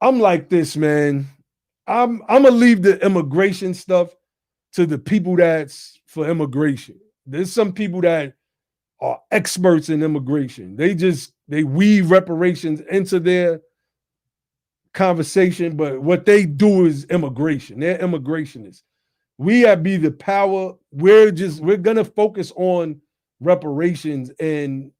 I'm like this, man. I'm going to leave the immigration stuff to the people that's for immigration. There's some people that are experts in immigration. They weave reparations into their conversation, but what they do is immigration. They're immigrationists. We at Be the Power, we're going to focus on reparations, and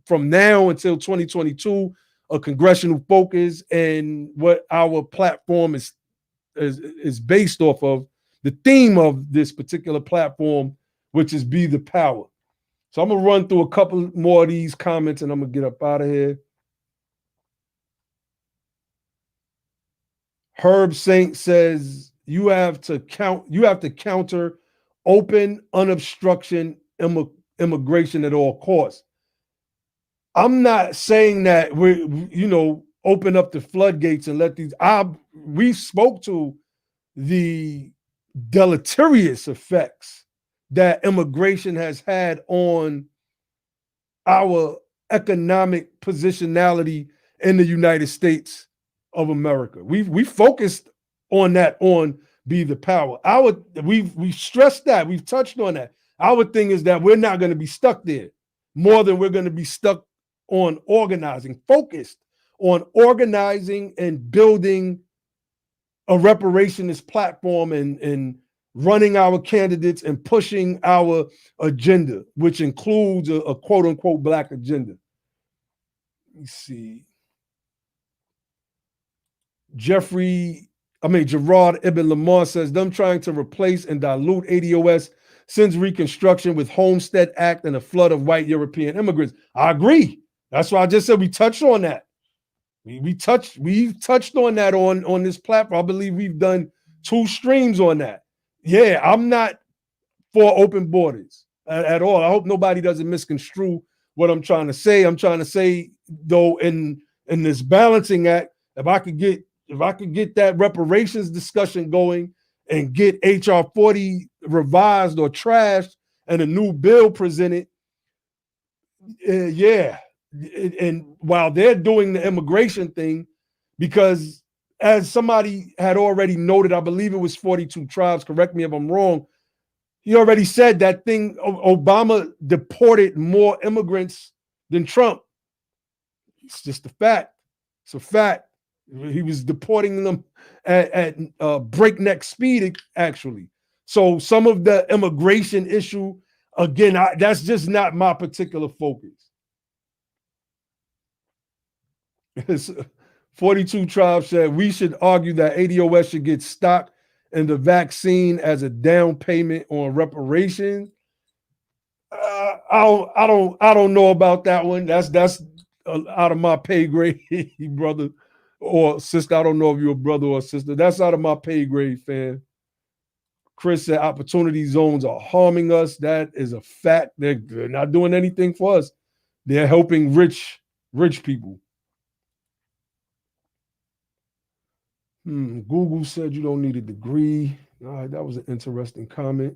from now until 2022, a congressional focus, and what our platform is based off of. The theme of this particular platform which is be the power. So I'm going to run through a couple more of these comments and I'm going to get up out of here. Herb Saint says you have to counter open unobstruction immigration at all costs. I'm not saying that open up the floodgates and let these. We spoke to the deleterious effects that immigration has had on our economic positionality in the United States of America. We focused on that, on be the power. We've stressed that, we've touched on that. Our thing is that we're not going to be stuck there more than we're going to be stuck on organizing, focused on organizing and building a reparationist platform and running our candidates and pushing our agenda, which includes a quote unquote Black agenda. Let me see. Gerard Ibn Lamar says, them trying to replace and dilute ADOS since Reconstruction with Homestead Act and a flood of white European immigrants. I agree. That's why I just said we touched on that. We've touched on that on this platform. I believe we've done 2 streams on that. Yeah, I'm not for open borders at all. I hope nobody doesn't misconstrue what I'm trying to say. I'm trying to say, though, in this balancing act, if I could get that reparations discussion going and get HR 40 revised or trashed and a new bill presented, yeah. And while they're doing the immigration thing, because as somebody had already noted, I believe it was 42 tribes, correct me if I'm wrong, he already said that thing, Obama deported more immigrants than Trump. It's just a fact. It's a fact. He was deporting them at breakneck speed, actually. So some of the immigration issue, again, that's just not my particular focus. 42 tribes said we should argue that ADOS should get stock in the vaccine as a down payment on reparations. I don't know about that one. That's out of my pay grade, brother or sister. I don't know if you're a brother or a sister. That's out of my pay grade, fam. Chris said opportunity zones are harming us. That is a fact. They're not doing anything for us. They're helping rich people. Google said you don't need a degree. All right, that was an interesting comment.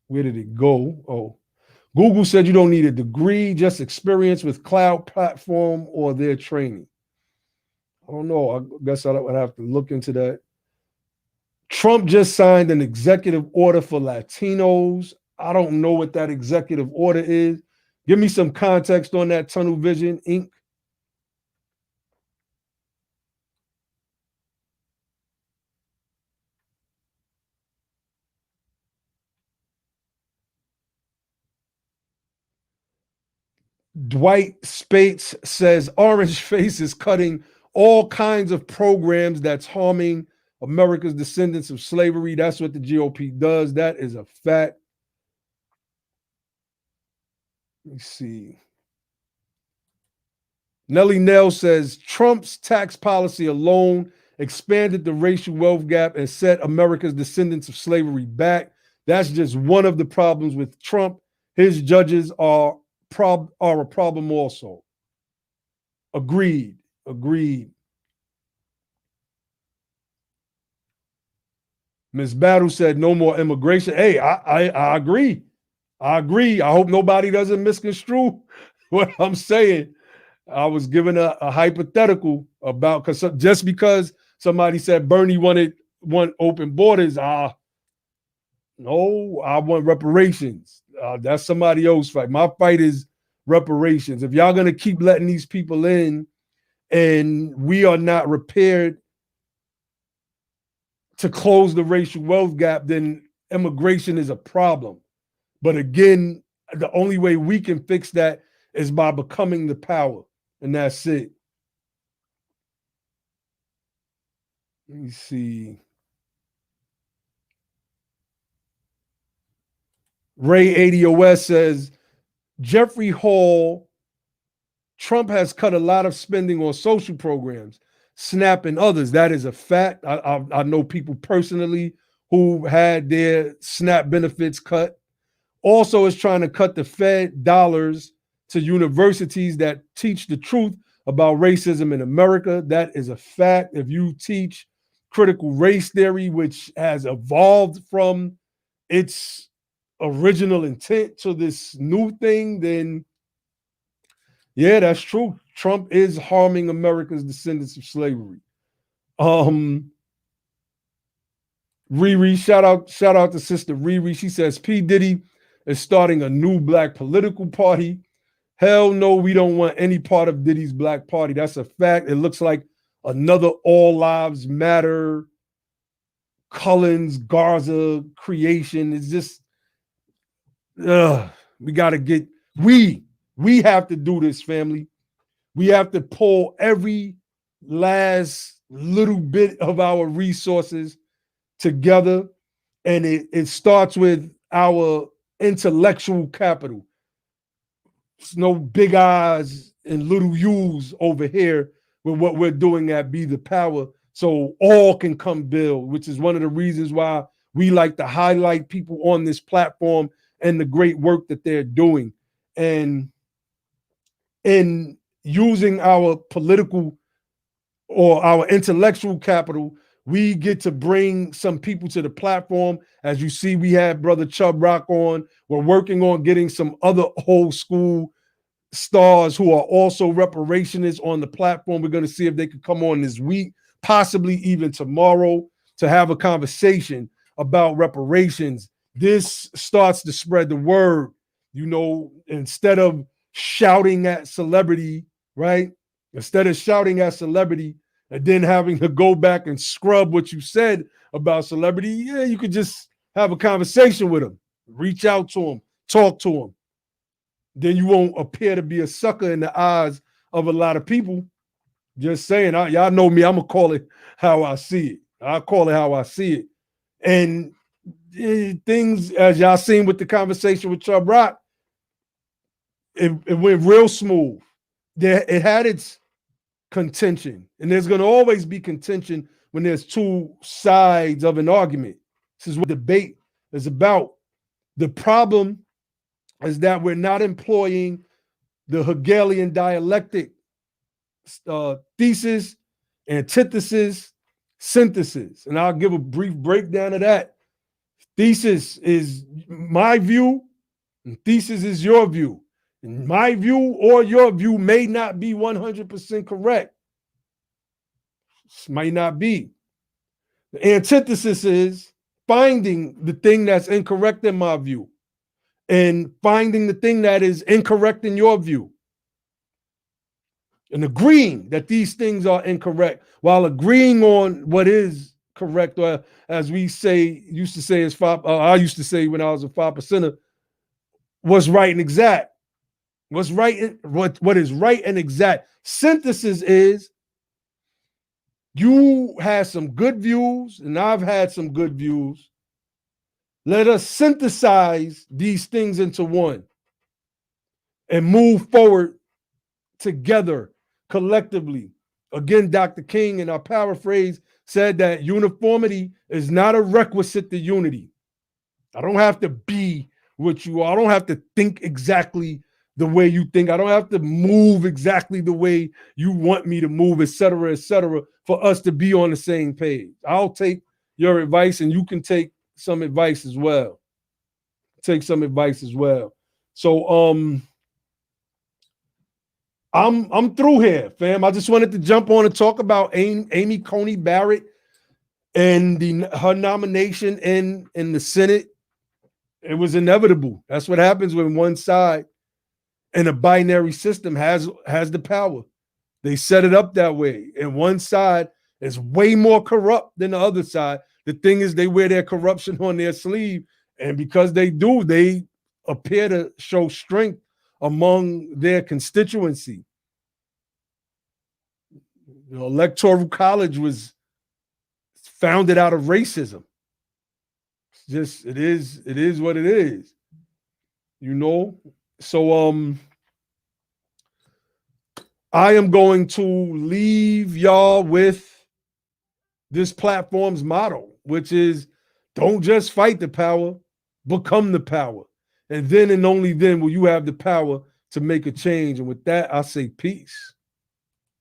Where did it go? Oh, Google said you don't need a degree, just experience with cloud platform or their training. I don't know. I guess I would have to look into that. Trump just signed an executive order for Latinos. I don't know what that executive order is. Give me some context on that, Tunnel Vision Inc. Dwight Spates says Orange Face is cutting all kinds of programs that's harming America's descendants of slavery. That's what the GOP does. That is a fact. Let me see. Nellie Nell says Trump's tax policy alone expanded the racial wealth gap and set America's descendants of slavery back. That's just one of the problems with Trump. His judges are a problem also. Agreed. Ms. Battle said no more immigration. Hey, I agree. I hope nobody doesn't misconstrue what I'm saying. I was given a hypothetical about just because somebody said Bernie want open borders. No, I want reparations. That's somebody else's fight. My fight is reparations. If y'all gonna keep letting these people in, and we are not prepared to close the racial wealth gap, then immigration is a problem. But again, the only way we can fix that is by becoming the power, and that's it. Let me see. Ray 80OS says, Jeffrey Hall, Trump has cut a lot of spending on social programs, SNAP and others. That is a fact. I know people personally who had their SNAP benefits cut. Also is trying to cut the Fed dollars to universities that teach the truth about racism in America. That is a fact. If you teach critical race theory, which has evolved from its original intent to this new thing, then yeah, that's true. Trump is harming America's descendants of slavery. Riri, shout out to Sister Riri. She says P. Diddy is starting a new black political party. Hell no, we don't want any part of Diddy's black party. That's a fact. It looks like another All Lives Matter, Cullens, Garza creation. It's just, we got to get, we have to do this, family. We have to pull every last little bit of our resources together. And it starts with our intellectual capital. There's no big eyes and little U's over here with what we're doing at Be the Power. So all can come build, which is one of the reasons why we like to highlight people on this platform and the great work that they're doing. And in using our political or our intellectual capital, we get to bring some people to the platform. As you see, we had Brother Chubb Rock on. We're working on getting some other old school stars who are also reparationists on the platform. We're going to see if they could come on this week, possibly even tomorrow, to have a conversation about reparations. This starts to spread the word, instead of shouting at celebrity, right? Instead of shouting at celebrity and then having to go back and scrub what you said about celebrity, yeah, you could just have a conversation with them, reach out to them, talk to them. Then you won't appear to be a sucker in the eyes of a lot of people. Just saying, y'all know me, I'm going to call it how I see it. I'll call it how I see it. And things, as y'all seen with the conversation with Chubb Rock, it went real smooth. It had its contention, and there's going to always be contention when there's two sides of an argument. This is what debate is about. The problem is that we're not employing the Hegelian dialectic, thesis, antithesis, synthesis. And I'll give a brief breakdown of that. Thesis is my view, and thesis is your view. And my view or your view may not be 100% correct. This might not be. The antithesis is finding the thing that's incorrect in my view and finding the thing that is incorrect in your view and agreeing that these things are incorrect while agreeing on what is correct, or as we used to say as I used to say when I was a 5%er, what's right and exact. What's right, what is right and exact. Synthesis is you had some good views and I've had some good views. Let us synthesize these things into one and move forward together collectively. Again, Dr. King, in our paraphrase, said that uniformity is not a requisite to unity. I don't have to be what you are. I don't have to think exactly the way you think. I don't have to move exactly the way you want me to move, et cetera, for us to be on the same page. I'll take your advice and you can take some advice as well. So I'm through here, fam. I just wanted to jump on and talk about Amy Coney Barrett and her nomination in the Senate. It was inevitable. That's what happens when one side in a binary system has the power. They set it up that way. And one side is way more corrupt than the other side. The thing is, they wear their corruption on their sleeve. And because they do, they appear to show strength among their constituency. The Electoral College was founded out of racism. It is what it is. you know. So I am going to leave y'all with this platform's motto, which is don't just fight the power, become the power. And then and only then will you have the power to make a change. And with that, I say peace.